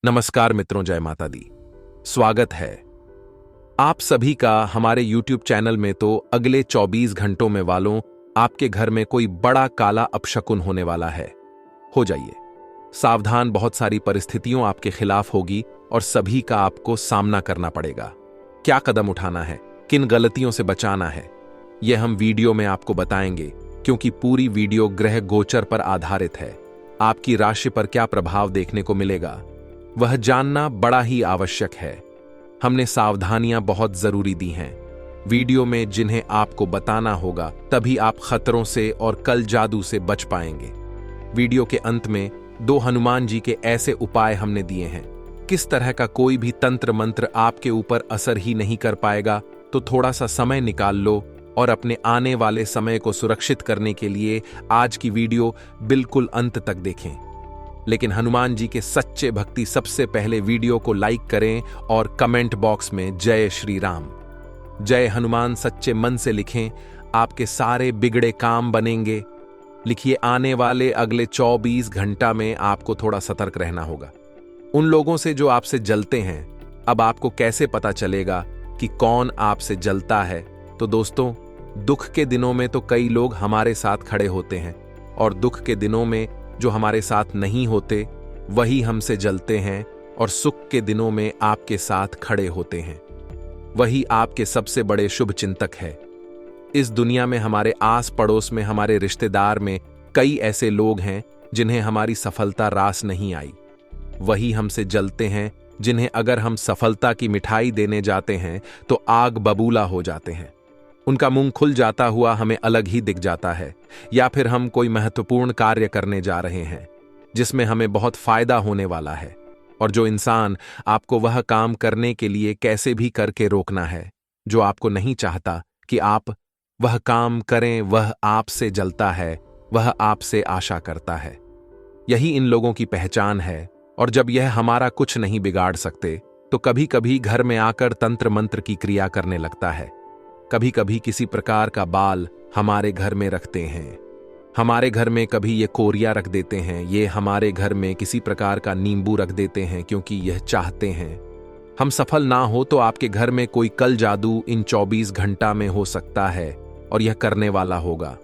नमस्कार मित्रों, जय माता दी। स्वागत है आप सभी का हमारे YouTube चैनल में। तो अगले 24 घंटों में वालों, आपके घर में कोई बड़ा काला अपशकुन होने वाला है। हो जाइए सावधान, बहुत सारी परिस्थितियों आपके खिलाफ होगी और सभी का आपको सामना करना पड़ेगा। क्या कदम उठाना है, किन गलतियों से बचाना है, यह हम वीडियो में आपको बताएंगे, क्योंकि पूरी वीडियो ग्रह गोचर पर आधारित है। आपकी राशि पर क्या प्रभाव देखने को मिलेगा, वह जानना बड़ा ही आवश्यक है। हमने सावधानियां बहुत जरूरी दी हैं वीडियो में, जिन्हें आपको बताना होगा, तभी आप खतरों से और कल जादू से बच पाएंगे। वीडियो के अंत में 2 हनुमान जी के ऐसे उपाय हमने दिए हैं। किस तरह का कोई भी तंत्र मंत्र आपके ऊपर असर ही नहीं कर पाएगा। तो थोड़ा सा समय निकाल लो और अपने आने वाले समय को सुरक्षित करने के लिए आज की वीडियो बिल्कुल अंत तक देखें। लेकिन हनुमान जी के सच्चे भक्ति सबसे पहले वीडियो को लाइक करें और कमेंट बॉक्स में जय श्री राम, जय हनुमान सच्चे मन से लिखें। आपके सारे बिगड़े काम बनेंगे। लिखिए, आने वाले अगले 24 घंटा में आपको थोड़ा सतर्क रहना होगा उन लोगों से जो आपसे जलते हैं। अब आपको कैसे पता चलेगा कि कौन आपसे जलता है? तो दोस्तों, दुख के दिनों में तो कई लोग हमारे साथ खड़े होते हैं, और दुख के दिनों में जो हमारे साथ नहीं होते वही हमसे जलते हैं, और सुख के दिनों में आपके साथ खड़े होते हैं वही आपके सबसे बड़े शुभ चिंतक है। इस दुनिया में हमारे आस पड़ोस में, हमारे रिश्तेदार में कई ऐसे लोग हैं जिन्हें हमारी सफलता रास नहीं आई। वही हमसे जलते हैं, जिन्हें अगर हम सफलता की मिठाई देने जाते हैं तो आग बबूला हो जाते हैं। उनका मुंह खुल जाता हुआ हमें अलग ही दिख जाता है। या फिर हम कोई महत्वपूर्ण कार्य करने जा रहे हैं जिसमें हमें बहुत फायदा होने वाला है, और जो इंसान आपको वह काम करने के लिए कैसे भी करके रोकना है जो आपको नहीं चाहता कि आप वह काम करें, वह आपसे जलता है, वह आपसे आशा करता है। यही इन लोगों की पहचान है। और जब यह हमारा कुछ नहीं बिगाड़ सकते तो कभी कभी घर में आकर तंत्र मंत्र की क्रिया करने लगता है। कभी कभी किसी प्रकार का बाल हमारे घर में रखते हैं। हमारे घर में कभी ये कोरिया रख देते हैं। ये हमारे घर में किसी प्रकार का नींबू रख देते हैं, क्योंकि यह चाहते हैं हम सफल ना हो। तो आपके घर में कोई कल जादू इन 24 घंटा में हो सकता है, और यह करने वाला होगा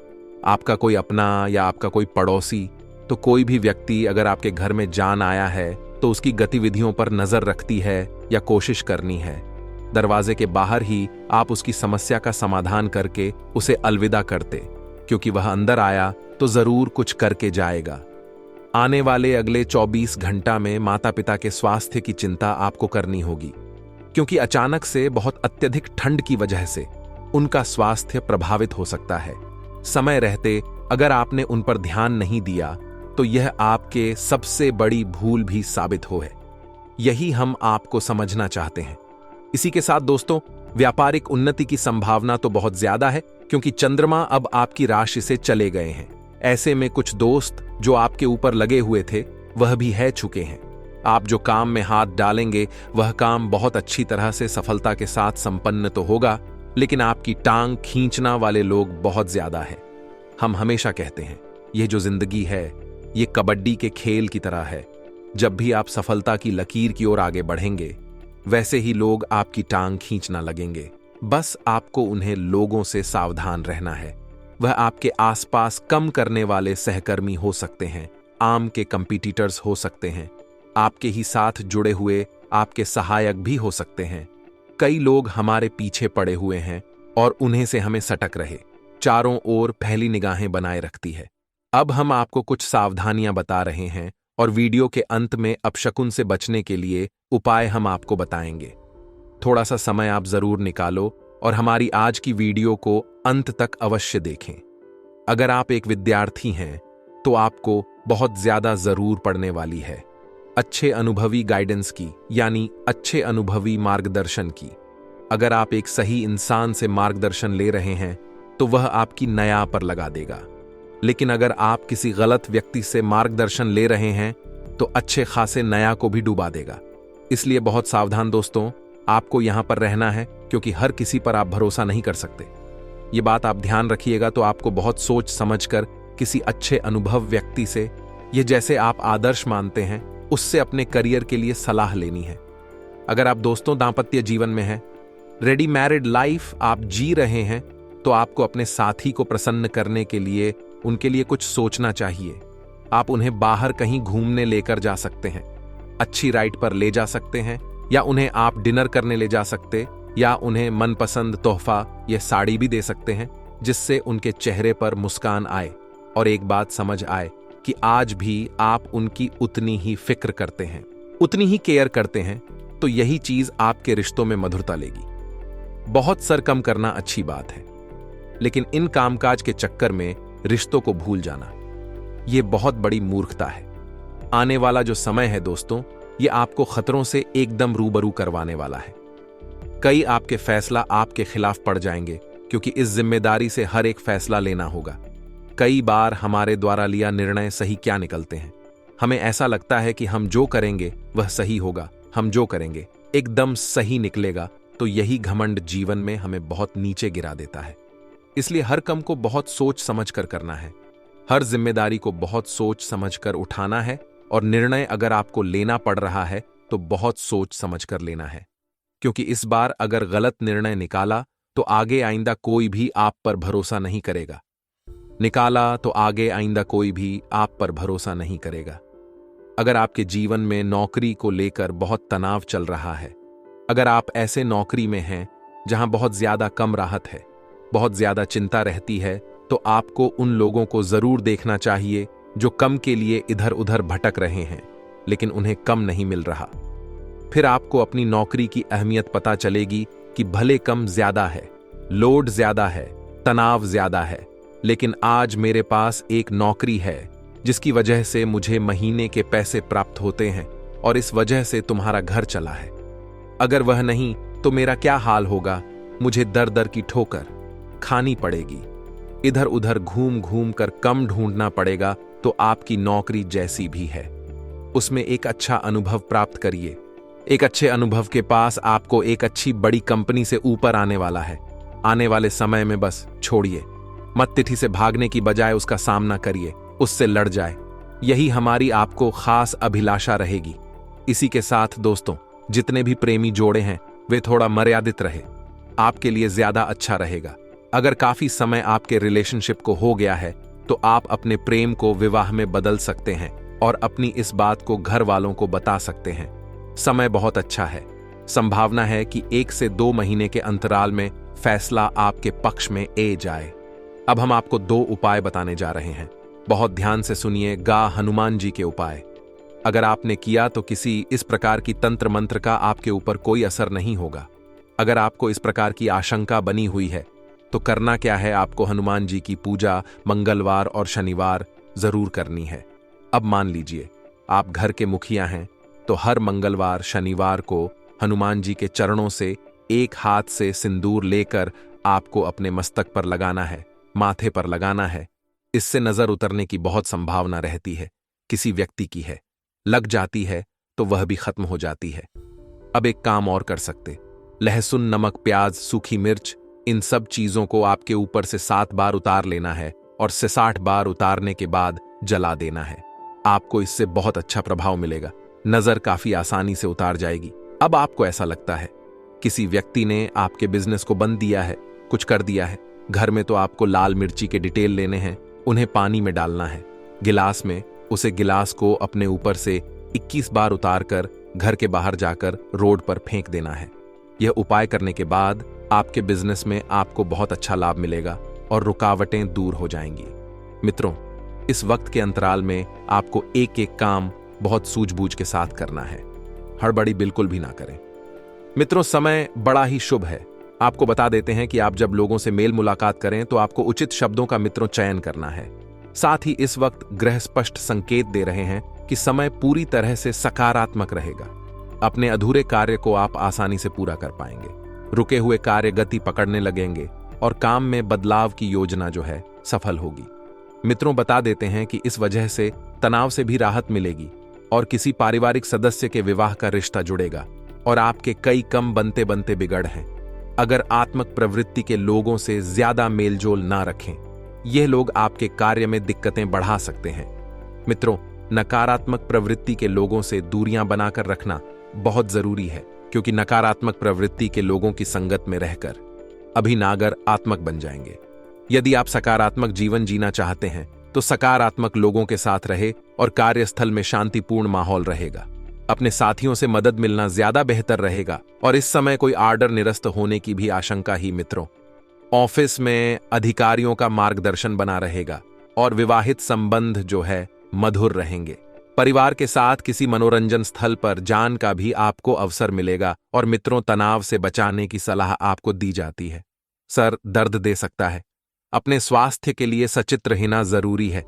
आपका कोई अपना या आपका कोई पड़ोसी। तो कोई भी व्यक्ति अगर आपके घर में जान आया है तो उसकी गतिविधियों पर नजर रखती है या कोशिश करनी है। दरवाजे के बाहर ही आप उसकी समस्या का समाधान करके उसे अलविदा करते, क्योंकि वह अंदर आया तो जरूर कुछ करके जाएगा। आने वाले अगले 24 घंटा में माता पिता के स्वास्थ्य की चिंता आपको करनी होगी, क्योंकि अचानक से बहुत अत्यधिक ठंड की वजह से उनका स्वास्थ्य प्रभावित हो सकता है। समय रहते अगर आपने उन पर ध्यान नहीं दिया तो यह आपके सबसे बड़ी भूल भी साबित हो है। यही हम आपको समझना चाहते हैं। इसी के साथ दोस्तों, व्यापारिक उन्नति की संभावना तो बहुत ज्यादा है, क्योंकि चंद्रमा अब आपकी राशि से चले गए हैं। ऐसे में कुछ दोस्त जो आपके ऊपर लगे हुए थे वह भी है चुके हैं। आप जो काम में हाथ डालेंगे वह काम बहुत अच्छी तरह से सफलता के साथ संपन्न तो होगा, लेकिन आपकी टांग खींचना वाले लोग बहुत ज्यादा है। हम हमेशा कहते हैं, यह जो जिंदगी है ये कबड्डी के खेल की तरह है। जब भी आप सफलता की लकीर की ओर आगे बढ़ेंगे, वैसे ही लोग आपकी टांग खींचना लगेंगे। बस आपको उन्हें लोगों से सावधान रहना है। वह आपके आसपास कम करने वाले सहकर्मी हो सकते हैं, आम के कंपीटिटर्स हो सकते हैं, आपके ही साथ जुड़े हुए आपके सहायक भी हो सकते हैं। कई लोग हमारे पीछे पड़े हुए हैं और उन्हें से हमें सटक रहे चारों ओर पहली निगाहें बनाए रखती है। अब हम आपको कुछ सावधानियां बता रहे हैं, और वीडियो के अंत में अपशकुन से बचने के लिए उपाय हम आपको बताएंगे। थोड़ा सा समय आप जरूर निकालो और हमारी आज की वीडियो को अंत तक अवश्य देखें। अगर आप एक विद्यार्थी हैं तो आपको बहुत ज्यादा जरूर पड़ने वाली है अच्छे अनुभवी गाइडेंस की, यानी अच्छे अनुभवी मार्गदर्शन की। अगर आप एक सही इंसान से मार्गदर्शन ले रहे हैं तो वह आपकी नया पर लगा देगा। लेकिन अगर आप किसी गलत व्यक्ति से मार्गदर्शन ले रहे हैं तो अच्छे खासे नया को भी डुबा देगा। इसलिए बहुत सावधान दोस्तों, आपको यहां पर रहना है, क्योंकि हर किसी पर आप भरोसा नहीं कर सकते। ये बात आप ध्यान रखिएगा। तो आपको बहुत सोच समझकर किसी अच्छे अनुभव व्यक्ति से, ये जैसे आप आदर्श मानते हैं, उससे अपने करियर के लिए सलाह लेनी है। अगर आप दोस्तों दांपत्य जीवन में हैं, रेडी मैरिड लाइफ आप जी रहे हैं, तो आपको अपने साथी को प्रसन्न करने के लिए उनके लिए कुछ सोचना चाहिए। आप उन्हें बाहर कहीं घूमने लेकर जा सकते हैं, अच्छी राइड पर ले जा सकते हैं, या उन्हें आप डिनर करने ले जा सकते, या उन्हें मनपसंद तोहफा या साड़ी भी दे सकते हैं, जिससे उनके चेहरे पर मुस्कान आए और एक बात समझ आए कि आज भी आप उनकी उतनी ही फिक्र करते हैं, उतनी ही केयर करते हैं। तो यही चीज आपके रिश्तों में मधुरता लेगी। बहुत सर कम करना अच्छी बात है, लेकिन इन कामकाज के चक्कर में रिश्तों को भूल जाना, यह बहुत बड़ी मूर्खता है। आने वाला जो समय है दोस्तों, यह आपको खतरों से एकदम रूबरू करवाने वाला है। कई आपके फैसला आपके खिलाफ पड़ जाएंगे, क्योंकि इस जिम्मेदारी से हर एक फैसला लेना होगा। कई बार हमारे द्वारा लिया निर्णय सही क्या निकलते हैं। हमें ऐसा लगता है कि हम जो करेंगे वह सही होगा, हम जो करेंगे एकदम सही निकलेगा, तो यही घमंड जीवन में हमें बहुत नीचे गिरा देता है। इसलिए हर काम को बहुत सोच समझ कर करना है, हर जिम्मेदारी को बहुत सोच समझ कर उठाना है, और निर्णय अगर आपको लेना पड़ रहा है तो बहुत सोच समझ कर लेना है। क्योंकि इस बार अगर गलत निर्णय निकाला तो आगे आइंदा कोई भी आप पर भरोसा नहीं करेगा। अगर आपके जीवन में नौकरी को लेकर बहुत तनाव चल रहा है, अगर आप ऐसे नौकरी में हैं जहां बहुत ज्यादा कम राहत है, बहुत ज्यादा चिंता रहती है, तो आपको उन लोगों को जरूर देखना चाहिए जो कम के लिए इधर उधर भटक रहे हैं, लेकिन उन्हें कम नहीं मिल रहा। फिर आपको अपनी नौकरी की अहमियत पता चलेगी कि भले कम ज्यादा है, लोड ज्यादा है, तनाव ज्यादा है, लेकिन आज मेरे पास एक नौकरी है जिसकी वजह से मुझे महीने के पैसे प्राप्त होते हैं, और इस वजह से तुम्हारा घर चला है। अगर वह नहीं तो मेरा क्या हाल होगा, मुझे दर दर की ठोकर खानी पड़ेगी, इधर उधर घूम घूम कर कम ढूंढना पड़ेगा। तो आपकी नौकरी जैसी भी है, उसमें एक अच्छा अनुभव प्राप्त करिए। एक अच्छे अनुभव के पास आपको एक अच्छी बड़ी कंपनी से ऊपर आने वाला है। आने वाले समय में बस छोड़िए, मत तिथि से भागने की बजाय उसका सामना करिए, उससे लड़ जाए। यही हमारी आपको खास अभिलाषा रहेगी। इसी के साथ दोस्तों, जितने भी प्रेमी जोड़े हैं वे थोड़ा मर्यादित रहे, आपके लिए ज्यादा अच्छा रहेगा। अगर काफी समय आपके रिलेशनशिप को हो गया है तो आप अपने प्रेम को विवाह में बदल सकते हैं और अपनी इस बात को घर वालों को बता सकते हैं। समय बहुत अच्छा है, संभावना है कि 1 से 2 महीने के अंतराल में फैसला आपके पक्ष में ए जाए। अब हम आपको 2 उपाय बताने जा रहे हैं, बहुत ध्यान से सुनिएगा। हनुमान जी के उपाय अगर आपने किया तो किसी इस प्रकार की तंत्र मंत्र का आपके ऊपर कोई असर नहीं होगा। अगर आपको इस प्रकार की आशंका बनी हुई है तो करना क्या है, आपको हनुमान जी की पूजा मंगलवार और शनिवार जरूर करनी है। अब मान लीजिए आप घर के मुखिया हैं, तो हर मंगलवार शनिवार को हनुमान जी के चरणों से एक हाथ से सिंदूर लेकर आपको अपने मस्तक पर लगाना है, माथे पर लगाना है। इससे नजर उतरने की बहुत संभावना रहती है, किसी व्यक्ति की है, लग जाती है तो वह भी खत्म हो जाती है। अब एक काम और कर सकते, लहसुन, नमक, प्याज, सूखी मिर्च, इन सब चीजों को आपके ऊपर से 7 बार उतार लेना है और 60 बार उतारने के बाद जला देना है। आपको इससे बहुत अच्छा प्रभाव मिलेगा, नजर काफी आसानी से उतार जाएगी। अब आपको ऐसा लगता है किसी व्यक्ति ने आपके बिजनेस को बंद दिया है, कुछ कर दिया है, घर में तो आपको लाल मिर्ची के डिटेल लेने हैं, उन्हें पानी में डालना है, गिलास में, उसे गिलास को अपने ऊपर से 21 बार उतार कर घर के बाहर जाकर रोड पर फेंक देना है। यह उपाय करने के बाद आपके बिजनेस में आपको बहुत अच्छा लाभ मिलेगा और रुकावटें दूर हो जाएंगी। मित्रों, इस वक्त के अंतराल में आपको एक एक काम बहुत सूझबूझ के साथ करना है, हड़बड़ी बिल्कुल भी ना करें। मित्रों, समय बड़ा ही शुभ है। आपको बता देते हैं कि आप जब लोगों से मेल मुलाकात करें तो आपको उचित शब्दों का मित्रों चयन करना है। साथ ही इस वक्त ग्रह स्पष्ट संकेत दे रहे हैं कि समय पूरी तरह से सकारात्मक रहेगा। अपने अधूरे कार्य को आप आसानी से पूरा कर पाएंगे, रुके हुए कार्य गति पकड़ने लगेंगे और काम में बदलाव की योजना जो है सफल होगी। मित्रों, बता देते हैं कि इस वजह से तनाव से भी राहत मिलेगी और किसी पारिवारिक सदस्य के विवाह का रिश्ता जुड़ेगा और आपके कई कम बनते बनते बिगड़ हैं। अगर आत्मक प्रवृत्ति के लोगों से ज्यादा मेलजोल ना रखें, यह लोग आपके कार्य में दिक्कतें बढ़ा सकते हैं। मित्रों, नकारात्मक प्रवृत्ति के लोगों से दूरियां बनाकर रखना बहुत जरूरी है, क्योंकि नकारात्मक प्रवृत्ति के लोगों की संगत में रहकर अभी नकारात्मक बन जाएंगे। यदि आप सकारात्मक जीवन जीना चाहते हैं तो सकारात्मक लोगों के साथ रहे और कार्यस्थल में शांतिपूर्ण माहौल रहेगा। अपने साथियों से मदद मिलना ज्यादा बेहतर रहेगा और इस समय कोई आर्डर निरस्त होने की भी आशंका ही मित्रों। ऑफिस में अधिकारियों का मार्गदर्शन बना रहेगा और विवाहित संबंध जो है मधुर रहेंगे। परिवार के साथ किसी मनोरंजन स्थल पर जान का भी आपको अवसर मिलेगा और मित्रों, तनाव से बचाने की सलाह आपको दी जाती है। सर दर्द दे सकता है, अपने स्वास्थ्य के लिए सचित्र रहना जरूरी है।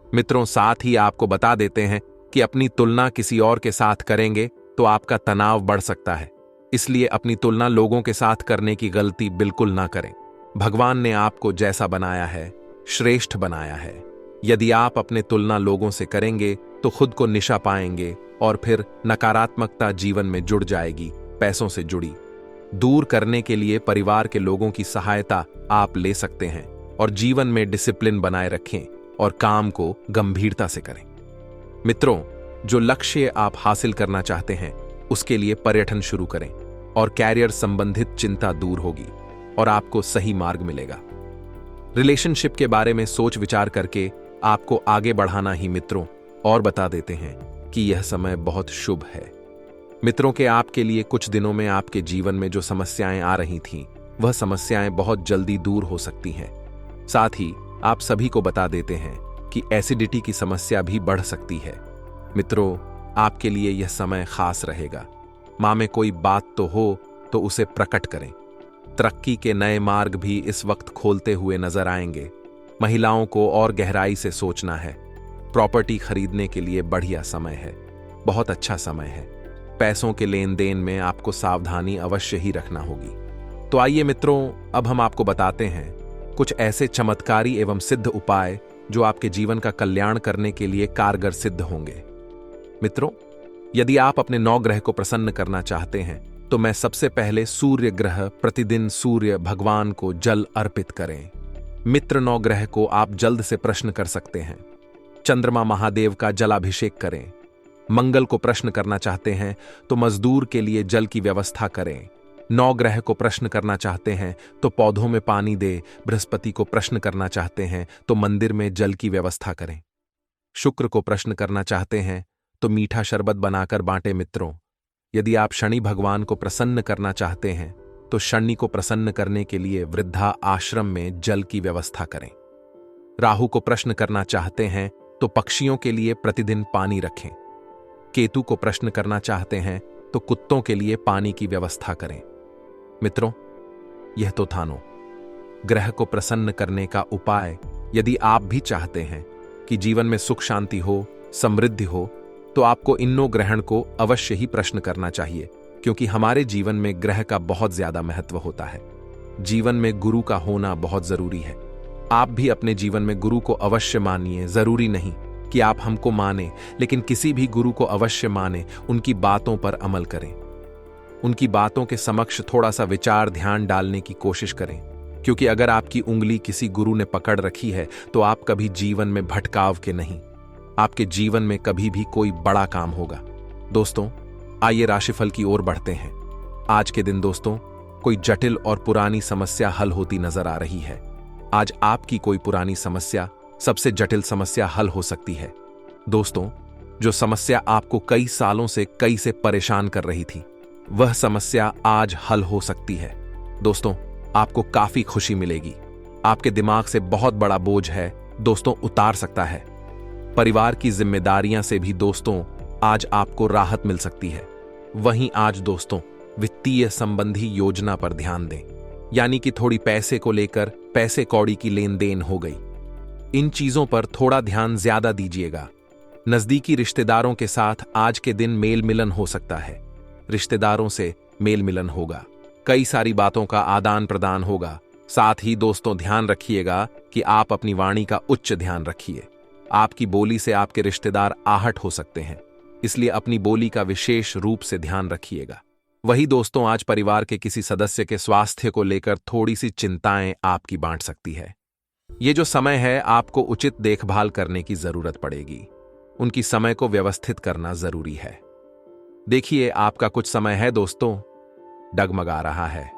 मित्रों, साथ ही आपको बता देते हैं कि अपनी तुलना किसी और के साथ करेंगे तो आपका तनाव बढ़ सकता है, इसलिए अपनी तुलना लोगों के साथ करने की गलती बिल्कुल ना करें। भगवान ने आपको जैसा बनाया है श्रेष्ठ बनाया है। यदि आप अपने तुलना लोगों से करेंगे तो खुद को निशा पाएंगे और फिर नकारात्मकता जीवन में जुड़ जाएगी। पैसों से जुड़ी दूर करने के लिए परिवार के लोगों की सहायता आप ले सकते हैं और जीवन में डिसिप्लिन बनाए रखें और काम को गंभीरता से करें। मित्रों, जो लक्ष्य आप हासिल करना चाहते हैं उसके लिए पर्यटन शुरू करें और कैरियर संबंधित चिंता दूर होगी और आपको सही मार्ग मिलेगा। रिलेशनशिप के बारे में सोच विचार करके आपको आगे बढ़ाना ही मित्रों और बता देते हैं कि यह समय बहुत शुभ है। मित्रों के आपके लिए कुछ दिनों में आपके जीवन में जो समस्याएं आ रही थीं वह समस्याएं बहुत जल्दी दूर हो सकती हैं। साथ ही आप सभी को बता देते हैं कि एसिडिटी की समस्या भी बढ़ सकती है। मित्रों, आपके लिए यह समय खास रहेगा। मां में कोई बात तो हो तो उसे प्रकट करें। तरक्की के नए मार्ग भी इस वक्त खोलते हुए नजर आएंगे। महिलाओं को और गहराई से सोचना है। प्रॉपर्टी खरीदने के लिए बढ़िया समय है, बहुत अच्छा समय है। पैसों के लेन देन में आपको सावधानी अवश्य ही रखना होगी। तो आइए मित्रों, अब हम आपको बताते हैं कुछ ऐसे चमत्कारी एवं सिद्ध उपाय जो आपके जीवन का कल्याण करने के लिए कारगर सिद्ध होंगे। मित्रों, यदि आप अपने 9 ग्रह को प्रसन्न करना चाहते हैं तो मैं सबसे पहले सूर्य ग्रह, प्रतिदिन सूर्य भगवान को जल अर्पित करें। मित्र 9 ग्रह को आप जल्द से प्रश्न कर सकते हैं। चंद्रमा महादेव का जलाभिषेक करें। मंगल को प्रश्न करना चाहते हैं तो मजदूर के लिए जल की व्यवस्था करें। 9 ग्रह को प्रश्न करना चाहते हैं तो पौधों में पानी दे। बृहस्पति को प्रश्न करना चाहते हैं तो मंदिर में जल की व्यवस्था करें। शुक्र को प्रश्न करना चाहते हैं तो मीठा शरबत बनाकर बांटे। मित्रों, यदि आप शनि भगवान को प्रसन्न करना चाहते हैं तो शनि को प्रसन्न करने के लिए वृद्धा आश्रम में जल की व्यवस्था करें। राहु को प्रश्न करना चाहते हैं तो पक्षियों के लिए प्रतिदिन पानी रखें। केतु को प्रश्न करना चाहते हैं तो कुत्तों के लिए पानी की व्यवस्था करें। मित्रों, यह तो था 9 ग्रह को प्रसन्न करने का उपाय। यदि आप भी चाहते हैं कि जीवन में सुख शांति हो, समृद्धि हो, तो आपको इन 9 ग्रहण को अवश्य ही प्रश्न करना चाहिए, क्योंकि हमारे जीवन में ग्रह का बहुत ज्यादा महत्व होता है। जीवन में गुरु का होना बहुत जरूरी है। आप भी अपने जीवन में गुरु को अवश्य मानिए। जरूरी नहीं कि आप हमको माने, लेकिन किसी भी गुरु को अवश्य माने, उनकी बातों पर अमल करें। उनकी बातों के समक्ष थोड़ा सा विचार ध्यान डालने की कोशिश करें, क्योंकि अगर आपकी उंगली किसी गुरु ने पकड़ रखी है तो आप कभी जीवन में भटकाव के नहीं, आपके जीवन में कभी भी कोई बड़ा काम होगा। दोस्तों, आइए राशिफल की ओर बढ़ते हैं। आज के दिन दोस्तों, कोई जटिल और पुरानी समस्या हल होती नजर आ रही है। आज आपकी कोई पुरानी समस्या सबसे जटिल समस्या हल हो सकती है। दोस्तों, जो समस्या आपको कई सालों से परेशान कर रही थी, वह समस्या आज हल हो सकती है। दोस्तों, आपको काफी खुशी मिलेगी। आपके दिमाग से बहुत बड़ा बोझ है दोस्तों उतार सकता है। परिवार की जिम्मेदारियां से भी दोस्तों आज आपको राहत मिल सकती है। वहीं आज दोस्तों वित्तीय संबंधी योजना पर ध्यान दें, यानी कि थोड़ी पैसे को लेकर पैसे कौड़ी की लेन देन हो गई। इन चीजों पर थोड़ा ध्यान ज्यादा दीजिएगा। नजदीकी रिश्तेदारों के साथ आज के दिन मेल मिलन हो सकता है। रिश्तेदारों से मेल मिलन होगा, कई सारी बातों का आदान प्रदान होगा। साथ ही दोस्तों ध्यान रखिएगा कि आप अपनी वाणी का उच्च ध्यान रखिए। आपकी बोली से आपके रिश्तेदार आहट हो सकते हैं, इसलिए अपनी बोली का विशेष रूप से ध्यान रखिएगा। वही दोस्तों, आज परिवार के किसी सदस्य के स्वास्थ्य को लेकर थोड़ी सी चिंताएं आपकी बांट सकती है। ये जो समय है, आपको उचित देखभाल करने की जरूरत पड़ेगी। उनकी समय को व्यवस्थित करना जरूरी है। देखिए, आपका कुछ समय है दोस्तों, डगमगा रहा है।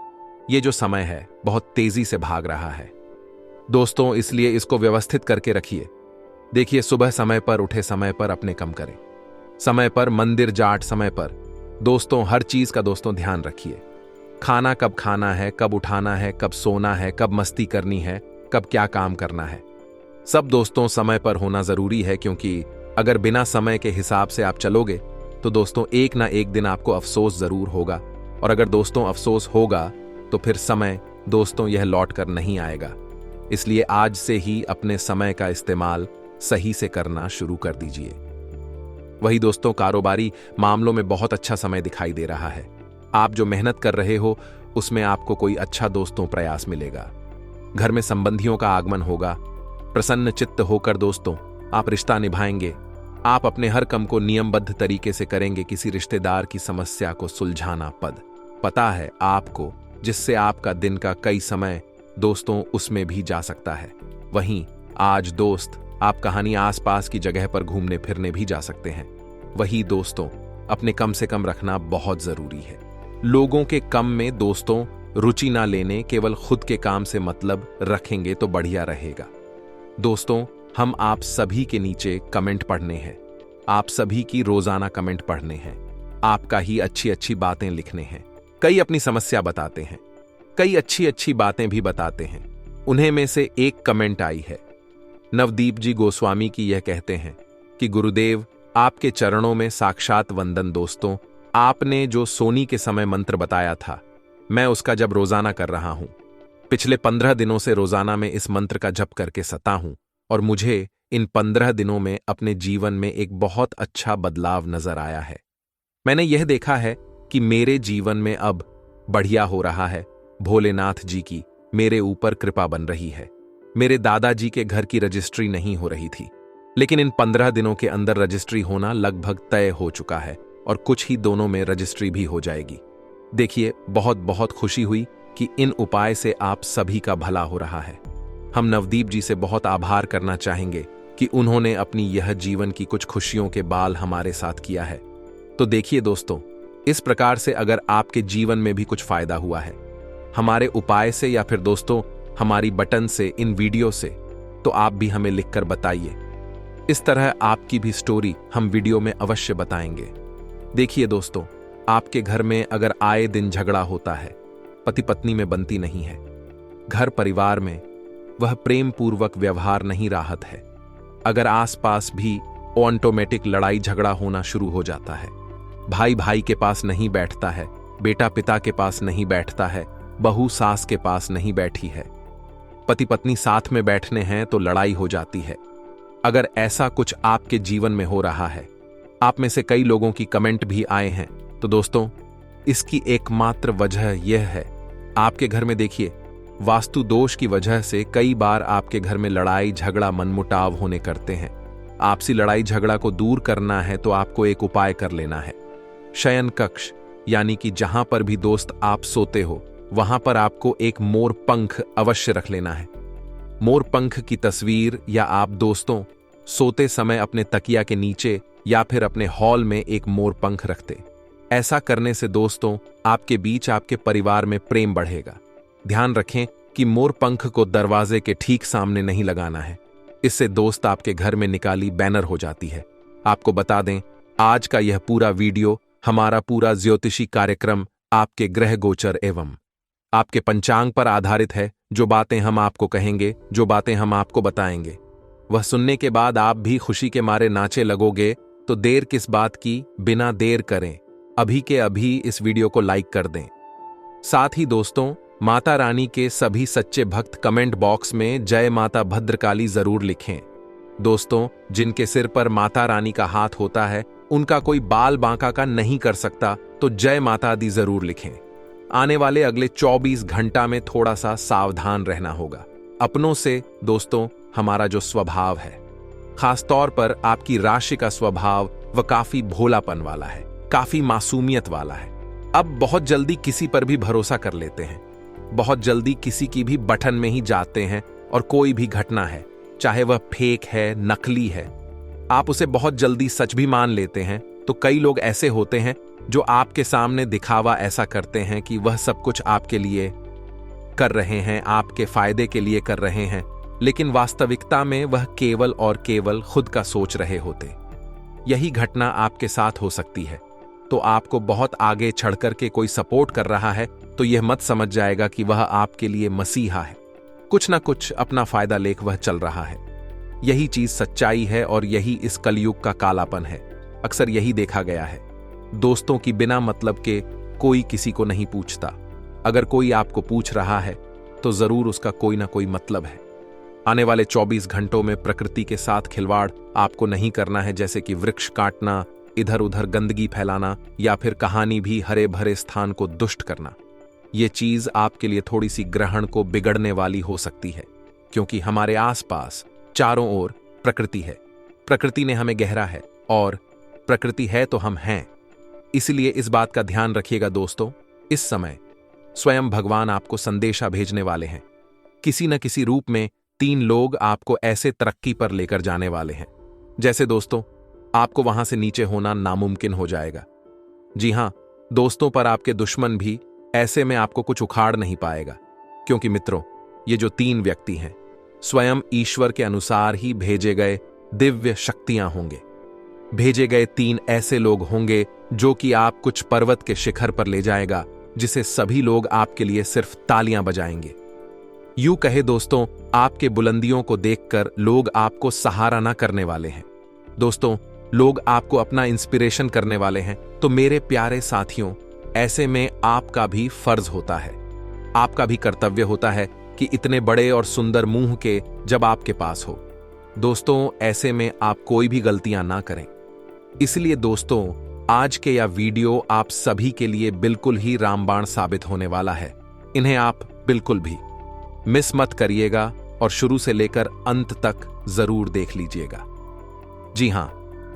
ये जो समय है बहुत तेजी से भाग रहा है दोस्तों, इसलिए इसको व्यवस्थित करके रखिए। देखिए, सुबह समय पर उठे, समय पर अपने कम करें, समय पर मंदिर जाट, समय पर दोस्तों हर चीज का दोस्तों ध्यान रखिए। खाना कब खाना है, कब उठाना है, कब सोना है, कब मस्ती करनी है, कब क्या काम करना है, सब दोस्तों समय पर होना जरूरी है। क्योंकि अगर बिना समय के हिसाब से आप चलोगे तो दोस्तों एक ना एक दिन आपको अफसोस जरूर होगा। और अगर दोस्तों अफसोस होगा तो फिर समय दोस्तों यह लौट कर नहीं आएगा। इसलिए आज से ही अपने समय का इस्तेमाल सही से करना शुरू कर दीजिए। वही दोस्तों, कारोबारी मामलों में बहुत अच्छा समय दिखाई दे रहा है। आप जो मेहनत कर रहे हो उसमें आपको कोई अच्छा दोस्तों प्रयास मिलेगा। घर में संबंधियों का आगमन होगा। प्रसन्न चित्त होकर दोस्तों आप रिश्ता निभाएंगे। आप अपने हर काम को नियमबद्ध तरीके से करेंगे। किसी रिश्तेदार की समस्या को सुलझाना पता है आपको, जिससे आपका दिन का कई समय दोस्तों उसमें भी जा सकता है। वहीं आज दोस्त आप कहानी आसपास की जगह पर घूमने फिरने भी जा सकते हैं। वही दोस्तों अपने कम से कम रखना बहुत जरूरी है। लोगों के कम में दोस्तों रुचि ना लेने, केवल खुद के काम से मतलब रखेंगे तो बढ़िया रहेगा। दोस्तों, हम आप सभी के नीचे कमेंट पढ़ने हैं। आप सभी की रोजाना कमेंट पढ़ने हैं। आपका ही अच्छी अच्छी बातें लिखने हैं। कई अपनी समस्या बताते हैं, कई अच्छी अच्छी बातें भी बताते हैं। उन्हें में से एक कमेंट आई है नवदीप जी गोस्वामी की। यह कहते हैं कि गुरुदेव, आपके चरणों में साक्षात वंदन। दोस्तों, आपने जो सोनी के समय मंत्र बताया था, मैं उसका जब रोजाना कर रहा हूं। पिछले 15 दिनों से रोजाना में इस मंत्र का जप करके सता हूं और मुझे इन 15 दिनों में अपने जीवन में एक बहुत अच्छा बदलाव नजर आया है। मैंने यह देखा है कि मेरे जीवन में अब बढ़िया हो रहा है। भोलेनाथ जी की मेरे ऊपर कृपा बन रही है। मेरे दादाजी के घर की रजिस्ट्री नहीं हो रही थी, लेकिन इन 15 दिनों के अंदर रजिस्ट्री होना लगभग तय हो चुका है और कुछ ही दोनों में रजिस्ट्री भी हो जाएगी। देखिए, बहुत बहुत खुशी हुई कि इन उपाय से आप सभी का भला हो रहा है। हम नवदीप जी से बहुत आभार करना चाहेंगे कि उन्होंने अपनी यह जीवन की कुछ खुशियों के बाल हमारे साथ किया है। तो देखिए दोस्तों, इस प्रकार से अगर आपके जीवन में भी कुछ फायदा हुआ है हमारे उपाय से या फिर दोस्तों हमारी बटन से, इन वीडियो से, तो आप भी हमें लिखकर बताइए। इस तरह आपकी भी स्टोरी हम वीडियो में अवश्य बताएंगे। देखिए दोस्तों, आपके घर में अगर आए दिन झगड़ा होता है, पति पत्नी में बनती नहीं है, घर परिवार में वह प्रेम पूर्वक व्यवहार नहीं राहत है, अगर आसपास भी ऑटोमेटिक लड़ाई झगड़ा होना शुरू हो जाता है, भाई भाई के पास नहीं बैठता है, बेटा पिता के पास नहीं बैठता है, बहू सास के पास नहीं बैठी है, पति पत्नी साथ में बैठने हैं तो लड़ाई हो जाती है, अगर ऐसा कुछ आपके जीवन में हो रहा है, आप में से कई लोगों की कमेंट भी आए हैं, तो दोस्तों इसकी एकमात्र वजह यह है, आपके घर में देखिए वास्तु दोष की वजह से कई बार आपके घर में लड़ाई झगड़ा मनमुटाव होने करते हैं। आपसी लड़ाई झगड़ा को दूर करना है तो आपको एक उपाय कर लेना है। शयन कक्ष यानी कि जहां पर भी दोस्त आप सोते हो वहां पर आपको एक मोर पंख अवश्य रख लेना है। मोर पंख की तस्वीर या आप दोस्तों सोते समय अपने तकिया के नीचे या फिर अपने हॉल में एक मोर पंख रखते। ऐसा करने से दोस्तों आपके बीच, आपके परिवार में प्रेम बढ़ेगा। ध्यान रखें कि मोर पंख को दरवाजे के ठीक सामने नहीं लगाना है, इससे दोस्त आपके घर में निकाली बैनर हो जाती है। आपको बता दें, आज का यह पूरा वीडियो, हमारा पूरा ज्योतिषी कार्यक्रम आपके ग्रह गोचर एवं आपके पंचांग पर आधारित है। जो बातें हम आपको कहेंगे, जो बातें हम आपको बताएंगे, वह सुनने के बाद आप भी खुशी के मारे नाचे लगोगे। तो देर किस बात की, बिना देर करें अभी के अभी इस वीडियो को लाइक कर दें। साथ ही दोस्तों, माता रानी के सभी सच्चे भक्त कमेंट बॉक्स में जय माता भद्रकाली जरूर लिखें। दोस्तों, जिनके सिर पर माता रानी का हाथ होता है उनका कोई बाल बांका का नहीं कर सकता, तो जय माता दी जरूर लिखें। आने वाले अगले 24 घंटा में थोड़ा सा सावधान रहना होगा अपनों से। दोस्तों, हमारा जो स्वभाव है, खासतौर पर आपकी राशि का स्वभाव, वह काफी भोलापन वाला है, काफी मासूमियत वाला है। अब बहुत जल्दी किसी पर भी भरोसा कर लेते हैं, बहुत जल्दी किसी की भी बटन में ही जाते हैं और कोई भी घटना है, चाहे वह फेक है, नकली है, आप उसे बहुत जल्दी सच भी मान लेते हैं। तो कई लोग ऐसे होते हैं जो आपके सामने दिखावा ऐसा करते हैं कि वह सब कुछ आपके लिए कर रहे हैं, आपके फायदे के लिए कर रहे हैं, लेकिन वास्तविकता में वह केवल और केवल खुद का सोच रहे होते। यही घटना आपके साथ हो सकती है। तो आपको बहुत आगे चढ़कर के कोई सपोर्ट कर रहा है तो यह मत समझ जाएगा कि वह आपके लिए मसीहा है। कुछ ना कुछ अपना फायदा लेकर वह चल रहा है। यही चीज सच्चाई है और यही इस कलयुग का कालापन है। अक्सर यही देखा गया है। दोस्तों की बिना मतलब के कोई किसी को नहीं पूछता। अगर कोई आपको पूछ रहा है तो जरूर उसका कोई ना कोई मतलब है। आने वाले 24 घंटों में प्रकृति के साथ खिलवाड़ आपको नहीं करना है, जैसे कि वृक्ष काटना, इधर उधर गंदगी फैलाना या फिर कहानी भी हरे भरे स्थान को दुष्ट करना। ये चीज आपके लिए थोड़ी सी ग्रहण को बिगड़ने वाली हो सकती है, क्योंकि हमारे आसपास चारों ओर प्रकृति है। प्रकृति ने हमें गहरा है और प्रकृति है तो हम हैं। इसलिए इस बात का ध्यान रखिएगा दोस्तों, इस समय स्वयं भगवान आपको संदेशा भेजने वाले हैं। किसी न किसी रूप में 3 लोग आपको ऐसे तरक्की पर लेकर जाने वाले हैं, जैसे दोस्तों आपको वहां से नीचे होना नामुमकिन हो जाएगा। जी हां दोस्तों, पर आपके दुश्मन भी ऐसे में आपको कुछ उखाड़ नहीं पाएगा, क्योंकि मित्रों ये जो 3 व्यक्ति हैं स्वयं ईश्वर के अनुसार ही भेजे गए दिव्य शक्तियां होंगे। भेजे गए 3 ऐसे लोग होंगे जो कि आप कुछ पर्वत के शिखर पर ले जाएगा, जिसे सभी लोग आपके लिए सिर्फ तालियां बजाएंगे। यूं कहे दोस्तों, आपके बुलंदियों को देखकर लोग आपको सहारा ना करने वाले हैं। दोस्तों लोग आपको अपना इंस्पिरेशन करने वाले हैं। तो मेरे प्यारे साथियों, ऐसे में आपका भी फर्ज होता है, आपका भी कर्तव्य होता है कि इतने बड़े और सुंदर मुंह के जब आपके पास हो, दोस्तों ऐसे में आप कोई भी गलतियां ना करें। इसलिए दोस्तों आज के यह वीडियो आप सभी के लिए बिल्कुल ही रामबाण साबित होने वाला है। इन्हें आप बिल्कुल भी मिस मत करिएगा और शुरू से लेकर अंत तक जरूर देख लीजिएगा। जी हां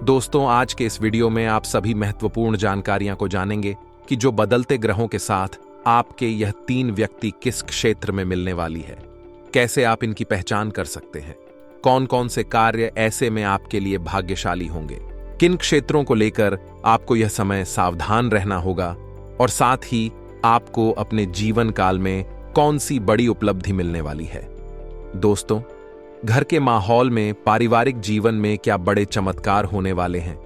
दोस्तों, आज के इस वीडियो में आप सभी महत्वपूर्ण जानकारियां को जानेंगे कि जो बदलते ग्रहों के साथ आपके यह 3 व्यक्ति किस क्षेत्र में मिलने वाली है, कैसे आप इनकी पहचान कर सकते हैं, कौन कौन से कार्य ऐसे में आपके लिए भाग्यशाली होंगे, किन क्षेत्रों को लेकर आपको यह समय सावधान रहना होगा, और साथ ही आपको अपने जीवन काल में कौन सी बड़ी उपलब्धि मिलने वाली है। दोस्तों घर के माहौल में, पारिवारिक जीवन में क्या बड़े चमत्कार होने वाले हैं,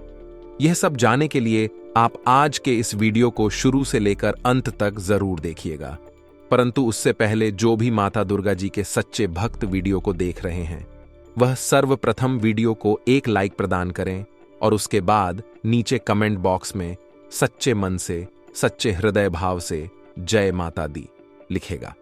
यह सब जानने के लिए आप आज के इस वीडियो को शुरू से लेकर अंत तक जरूर देखिएगा। परंतु उससे पहले जो भी माता दुर्गा जी के सच्चे भक्त वीडियो को देख रहे हैं, वह सर्वप्रथम वीडियो को एक लाइक प्रदान करें और उसके बाद नीचे कमेंट बॉक्स में सच्चे मन से, सच्चे हृदय भाव से जय माता दी लिखेगा।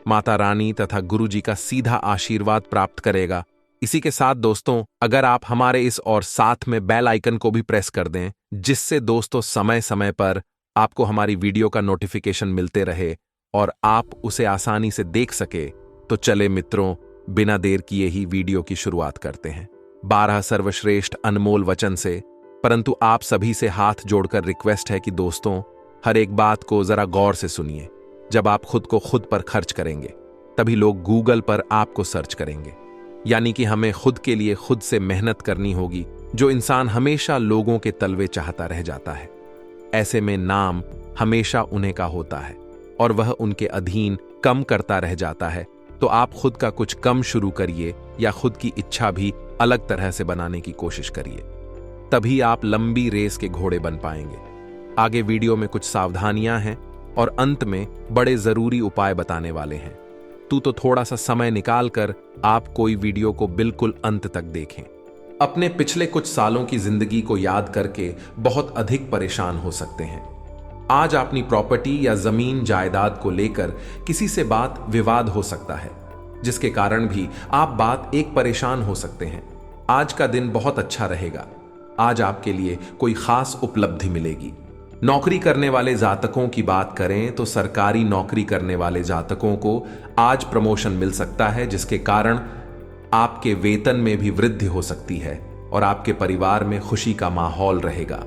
माता रानी तथा गुरु जी का सीधा आशीर्वाद प्राप्त करेगा। इसी के साथ दोस्तों अगर आप हमारे इस और साथ में बेल आइकन को भी प्रेस कर दें, जिससे दोस्तों समय समय पर आपको हमारी वीडियो का नोटिफिकेशन मिलते रहे और आप उसे आसानी से देख सके, तो चले मित्रों बिना देर किए ही वीडियो की शुरुआत करते हैं 12 सर्वश्रेष्ठ अनमोल वचन से। परंतु आप सभी से हाथ जोड़कर रिक्वेस्ट है कि दोस्तों हर एक बात को जरा गौर से सुनिए। जब आप खुद को खुद पर खर्च करेंगे तभी लोग गूगल पर आपको सर्च करेंगे, यानी कि हमें खुद के लिए खुद से मेहनत करनी होगी। जो इंसान हमेशा लोगों के तलवे चाहता रह जाता है, ऐसे में नाम हमेशा उन्हीं का होता है और वह उनके अधीन कम करता रह जाता है। तो आप खुद का कुछ कम शुरू करिए या खुद की इच्छा भी अलग तरह से बनाने की कोशिश करिए, तभी आप लंबी रेस के घोड़े बन पाएंगे। आगे वीडियो में कुछ सावधानियां हैं और अंत में बड़े जरूरी उपाय बताने वाले हैं। तो थोड़ा सा समय निकालकर आप कोई वीडियो को बिल्कुल अंत तक देखें। अपने पिछले कुछ सालों की जिंदगी को याद करके बहुत अधिक परेशान हो सकते हैं। आज अपनी प्रॉपर्टी या जमीन जायदाद को लेकर किसी से बात विवाद हो सकता है, जिसके कारण भी आप बात एक परेशान हो सकते हैं। आज का दिन बहुत अच्छा रहेगा। आज आपके लिए कोई खास उपलब्धि मिलेगी। नौकरी करने वाले जातकों की बात करें तो सरकारी नौकरी करने वाले जातकों को आज प्रमोशन मिल सकता है, जिसके कारण आपके वेतन में भी वृद्धि हो सकती है और आपके परिवार में खुशी का माहौल रहेगा।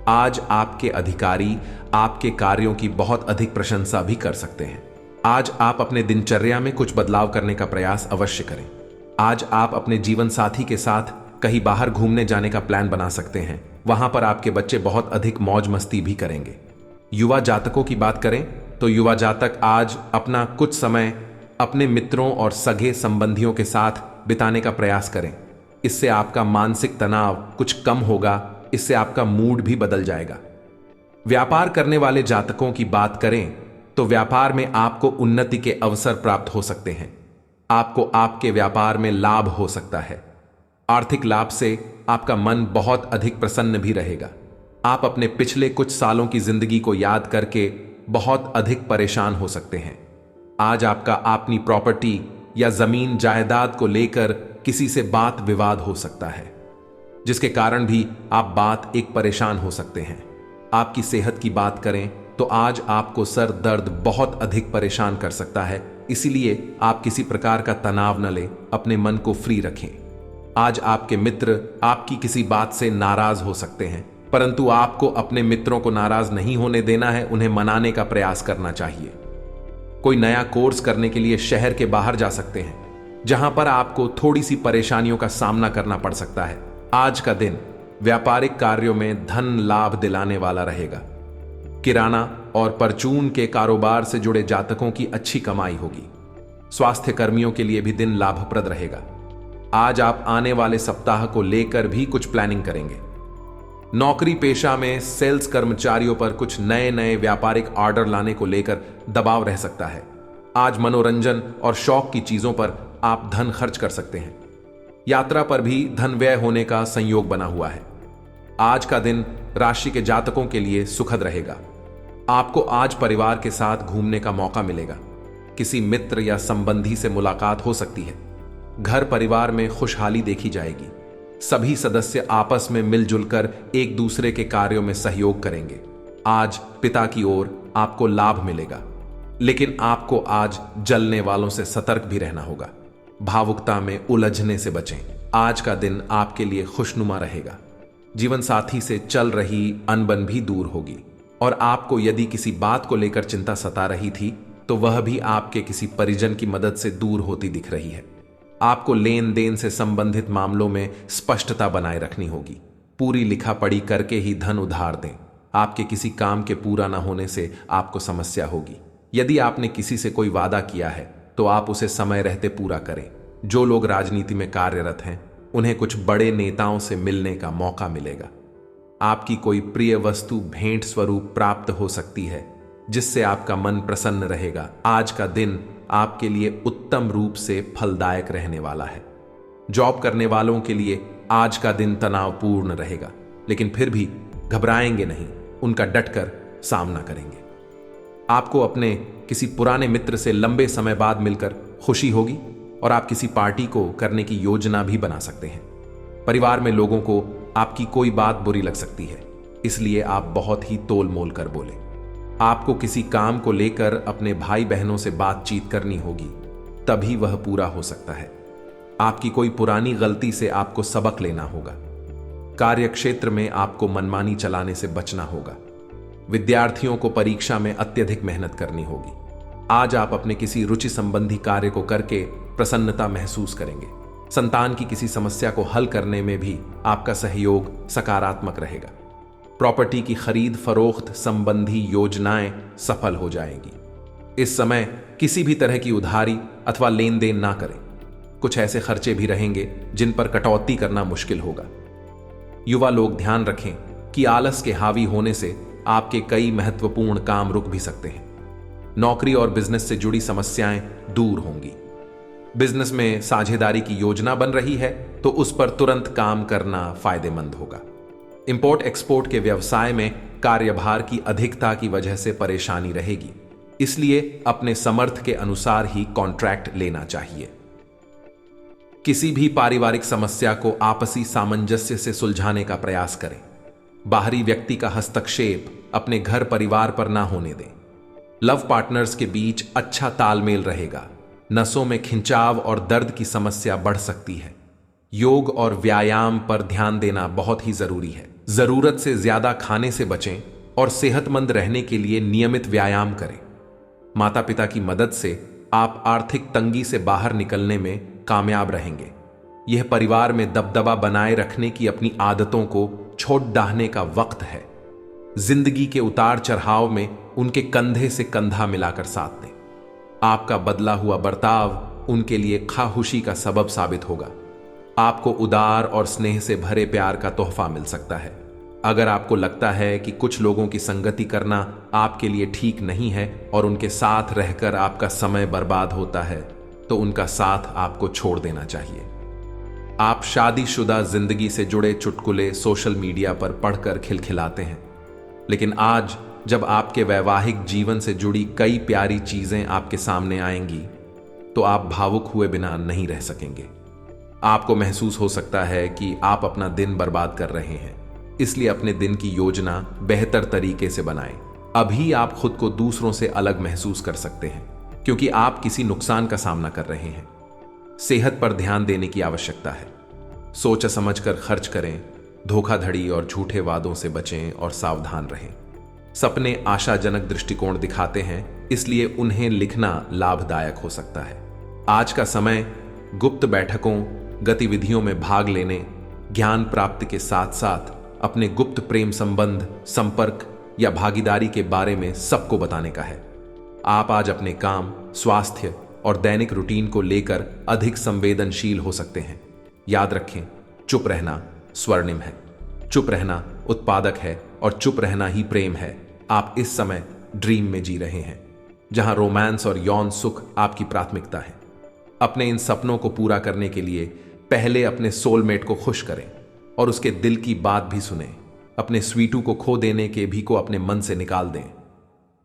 आज आपके अधिकारी आपके कार्यों की बहुत अधिक प्रशंसा भी कर सकते हैं। आज आप अपने दिनचर्या में कुछ बदलाव करने का प्रयास अवश्य करें। आज आप अपने जीवन साथी के साथ कहीं बाहर घूमने जाने का प्लान बना सकते हैं। वहां पर आपके बच्चे बहुत अधिक मौज मस्ती भी करेंगे। युवा जातकों की बात करें तो युवा जातक आज अपना कुछ समय अपने मित्रों और सगे संबंधियों के साथ बिताने का प्रयास करें। इससे आपका मानसिक तनाव कुछ कम होगा, इससे आपका मूड भी बदल जाएगा। व्यापार करने वाले जातकों की बात करें तो व्यापार में आपको उन्नति के अवसर प्राप्त हो सकते हैं। आपको आपके व्यापार में लाभ हो सकता है। आर्थिक लाभ से आपका मन बहुत अधिक प्रसन्न भी रहेगा। आप अपने पिछले कुछ सालों की जिंदगी को याद करके बहुत अधिक परेशान हो सकते हैं। आज आपका अपनी प्रॉपर्टी या जमीन जायदाद को लेकर किसी से बात विवाद हो सकता है, जिसके कारण भी आप एक परेशान हो सकते हैं। आपकी सेहत की बात करें तो आज आपको सर दर्द बहुत अधिक परेशान कर सकता है, इसीलिए आप किसी प्रकार का तनाव न लें, अपने मन को फ्री रखें। आज आपके मित्र आपकी किसी बात से नाराज हो सकते हैं, परंतु आपको अपने मित्रों को नाराज नहीं होने देना है, उन्हें मनाने का प्रयास करना चाहिए। कोई नया कोर्स करने के लिए शहर के बाहर जा सकते हैं, जहां पर आपको थोड़ी सी परेशानियों का सामना करना पड़ सकता है। आज का दिन व्यापारिक कार्यों में धन लाभ दिलाने वाला रहेगा। किराना और परचून के कारोबार से जुड़े जातकों की अच्छी कमाई होगी। स्वास्थ्य कर्मियों के लिए भी दिन लाभप्रद रहेगा। आज आप आने वाले सप्ताह को लेकर भी कुछ प्लानिंग करेंगे। नौकरी पेशा में सेल्स कर्मचारियों पर कुछ नए नए व्यापारिक ऑर्डर लाने को लेकर दबाव रह सकता है। आज मनोरंजन और शौक की चीजों पर आप धन खर्च कर सकते हैं। यात्रा पर भी धन व्यय होने का संयोग बना हुआ है। आज का दिन राशि के जातकों के लिए सुखद रहेगा। आपको आज परिवार के साथ घूमने का मौका मिलेगा। किसी मित्र या संबंधी से मुलाकात हो सकती है। घर परिवार में खुशहाली देखी जाएगी। सभी सदस्य आपस में मिलजुल कर एक दूसरे के कार्यों में सहयोग करेंगे। आज पिता की ओर आपको लाभ मिलेगा, लेकिन आपको आज जलने वालों से सतर्क भी रहना होगा। भावुकता में उलझने से बचें। आज का दिन आपके लिए खुशनुमा रहेगा। जीवन साथी से चल रही अनबन भी दूर होगी, और आपको यदि किसी बात को लेकर चिंता सता रही थी तो वह भी आपके किसी परिजन की मदद से दूर होती दिख रही है। आपको लेन देन से संबंधित मामलों में स्पष्टता बनाए रखनी होगी। पूरी लिखा पढ़ी करके ही धन उधार दें। आपके किसी काम के पूरा न होने से आपको समस्या होगी। यदि आपने किसी से कोई वादा किया है तो आप उसे समय रहते पूरा करें। जो लोग राजनीति में कार्यरत हैं उन्हें कुछ बड़े नेताओं से मिलने का मौका मिलेगा। आपकी कोई प्रिय वस्तु भेंट स्वरूप प्राप्त हो सकती है, जिससे आपका मन प्रसन्न रहेगा। आज का दिन आपके लिए उत्तम रूप से फलदायक रहने वाला है। जॉब करने वालों के लिए आज का दिन तनावपूर्ण रहेगा, लेकिन फिर भी घबराएंगे नहीं, उनका डटकर सामना करेंगे। आपको अपने किसी पुराने मित्र से लंबे समय बाद मिलकर खुशी होगी, और आप किसी पार्टी को करने की योजना भी बना सकते हैं। परिवार में लोगों को आपकी कोई बात बुरी लग सकती है, इसलिए आप बहुत ही तोल मोल कर बोले। आपको किसी काम को लेकर अपने भाई बहनों से बातचीत करनी होगी, तभी वह पूरा हो सकता है। आपकी कोई पुरानी गलती से आपको सबक लेना होगा। कार्य क्षेत्र में आपको मनमानी चलाने से बचना होगा। विद्यार्थियों को परीक्षा में अत्यधिक मेहनत करनी होगी। आज आप अपने किसी रुचि संबंधी कार्य को करके प्रसन्नता महसूस करेंगे। संतान की किसी समस्या को हल करने में भी आपका सहयोग सकारात्मक रहेगा। प्रॉपर्टी की खरीद फरोख्त संबंधी योजनाएं सफल हो जाएंगी। इस समय किसी भी तरह की उधारी अथवा लेन देन ना करें। कुछ ऐसे खर्चे भी रहेंगे जिन पर कटौती करना मुश्किल होगा। युवा लोग ध्यान रखें कि आलस के हावी होने से आपके कई महत्वपूर्ण काम रुक भी सकते हैं। नौकरी और बिजनेस से जुड़ी समस्याएं दूर होंगी। बिजनेस में साझेदारी की योजना बन रही है तो उस पर तुरंत काम करना फायदेमंद होगा। इंपोर्ट एक्सपोर्ट के व्यवसाय में कार्यभार की अधिकता की वजह से परेशानी रहेगी, इसलिए अपने समर्थ के अनुसार ही कॉन्ट्रैक्ट लेना चाहिए। किसी भी पारिवारिक समस्या को आपसी सामंजस्य से सुलझाने का प्रयास करें। बाहरी व्यक्ति का हस्तक्षेप अपने घर परिवार पर ना होने दें। लव पार्टनर्स के बीच अच्छा तालमेल रहेगा। नसों में खिंचाव और दर्द की समस्या बढ़ सकती है। योग और व्यायाम पर ध्यान देना बहुत ही जरूरी है। जरूरत से ज्यादा खाने से बचें और सेहतमंद रहने के लिए नियमित व्यायाम करें। माता पिता की मदद से आप आर्थिक तंगी से बाहर निकलने में कामयाब रहेंगे। यह परिवार में दबदबा बनाए रखने की अपनी आदतों को छोड़ डाहने का वक्त है। जिंदगी के उतार चढ़ाव में उनके कंधे से कंधा मिलाकर साथ दें। आपका बदला हुआ बर्ताव उनके लिए खाहुशी का सबब साबित होगा। आपको उदार और स्नेह से भरे प्यार का तोहफा मिल सकता है। अगर आपको लगता है कि कुछ लोगों की संगति करना आपके लिए ठीक नहीं है और उनके साथ रहकर आपका समय बर्बाद होता है, तो उनका साथ आपको छोड़ देना चाहिए। आप शादीशुदा जिंदगी से जुड़े चुटकुले सोशल मीडिया पर पढ़कर खिलखिलाते हैं, लेकिन आज जब आपके वैवाहिक जीवन से जुड़ी कई प्यारी चीजें आपके सामने आएंगी, तो आप भावुक हुए बिना नहीं रह सकेंगे। आपको महसूस हो सकता है कि आप अपना दिन बर्बाद कर रहे हैं, इसलिए अपने दिन की योजना बेहतर तरीके से बनाएं। अभी आप खुद को दूसरों से अलग महसूस कर सकते हैं, क्योंकि आप किसी नुकसान का सामना कर रहे हैं। सेहत पर ध्यान देने की आवश्यकता है। सोच समझकर खर्च करें, धोखाधड़ी और झूठे वादों से बचें और सावधान रहें। सपने आशाजनक दृष्टिकोण दिखाते हैं, इसलिए उन्हें लिखना लाभदायक हो सकता है। आज का समय गुप्त बैठकों, गतिविधियों में भाग लेने, ज्ञान प्राप्ति के साथ साथ अपने गुप्त प्रेम संबंध, संपर्क या भागीदारी के बारे में सबको बताने का है। आप आज अपने काम, स्वास्थ्य और दैनिक रूटीन को लेकर अधिक संवेदनशील हो सकते हैं। याद रखें, चुप रहना स्वर्णिम है। चुप रहना उत्पादक है और चुप रहना ही प्रेम है। आप इस समय ड्रीम में जी रहे हैं, जहां रोमांस और यौन सुख आपकी प्राथमिकता है। अपने इन सपनों को पूरा करने के लिए पहले अपने सोलमेट को खुश करें और उसके दिल की बात भी सुने। अपने स्वीटू को खो देने के भी को अपने मन से निकाल दें।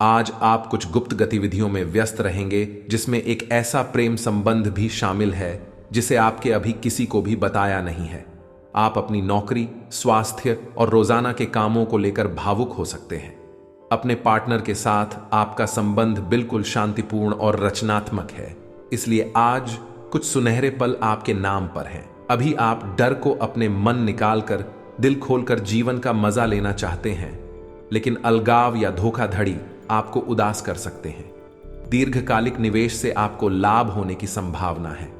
आज आप कुछ गुप्त गतिविधियों में व्यस्त रहेंगे, जिसमें एक ऐसा प्रेम संबंध भी शामिल है जिसे आपके अभी किसी को भी बताया नहीं है। आप अपनी नौकरी, स्वास्थ्य और रोजाना के कामों को लेकर भावुक हो सकते हैं। अपने पार्टनर के साथ आपका संबंध बिल्कुल शांतिपूर्ण और रचनात्मक है, इसलिए आज कुछ सुनहरे पल आपके नाम पर हैं। अभी आप डर को अपने मन निकालकर दिल खोलकर जीवन का मजा लेना चाहते हैं, लेकिन अलगाव या धोखाधड़ी आपको उदास कर सकते हैं। दीर्घकालिक निवेश से आपको लाभ होने की संभावना है।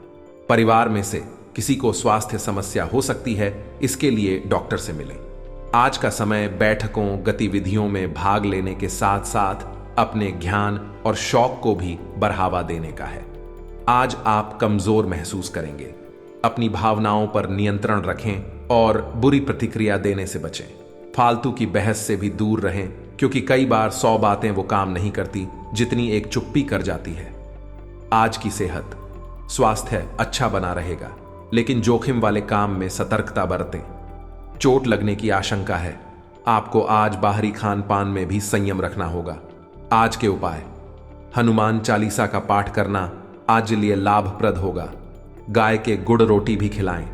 परिवार में से किसी को स्वास्थ्य समस्या हो सकती है, इसके लिए डॉक्टर से मिलें। आज का समय बैठकों, गतिविधियों में भाग लेने के साथ साथ अपने ज्ञान और शौक को भी बढ़ावा देने का है। आज आप कमजोर महसूस करेंगे। अपनी भावनाओं पर नियंत्रण रखें और बुरी प्रतिक्रिया देने से बचें। फालतू की बहस से भी दूर रहें, क्योंकि कई बार 100 बातें वो काम नहीं करती जितनी एक चुप्पी कर जाती है। आज की सेहत, स्वास्थ्य अच्छा बना रहेगा, लेकिन जोखिम वाले काम में सतर्कता बरतें। चोट लगने की आशंका है। आपको आज बाहरी खान पान में भी संयम रखना होगा। आज के उपाय: हनुमान चालीसा का पाठ करना आज लिए लाभप्रद होगा। गाय के गुड़ रोटी भी खिलाएं।